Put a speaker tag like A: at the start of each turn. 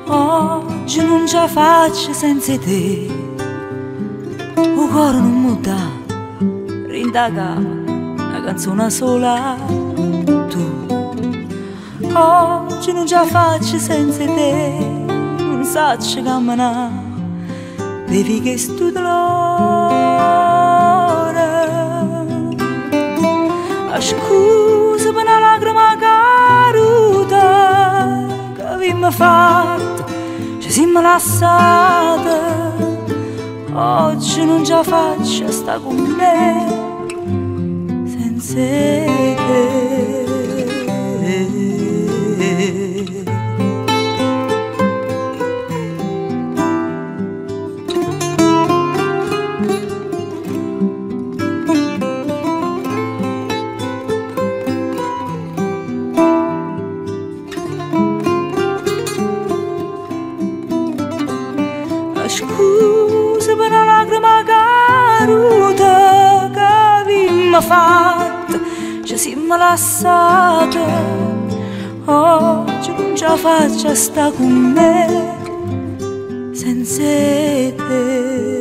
A: Oggi non ce la faccio senza te, il cuore non muta, rindaga una canzone sola. Tu, oggi non ce la faccio senza te, non saccio camminare, bevi che stu dolore. Scusa per una lacrima caduta che abbiamo fatto, ci siamo lasciate. Oggi non ce la faccio a stare con me senza te. Scusa per una lacrima caduta che abbiamo fatto, ci siamo lasciate. Oggi non ce la faccio a stare con me senza te.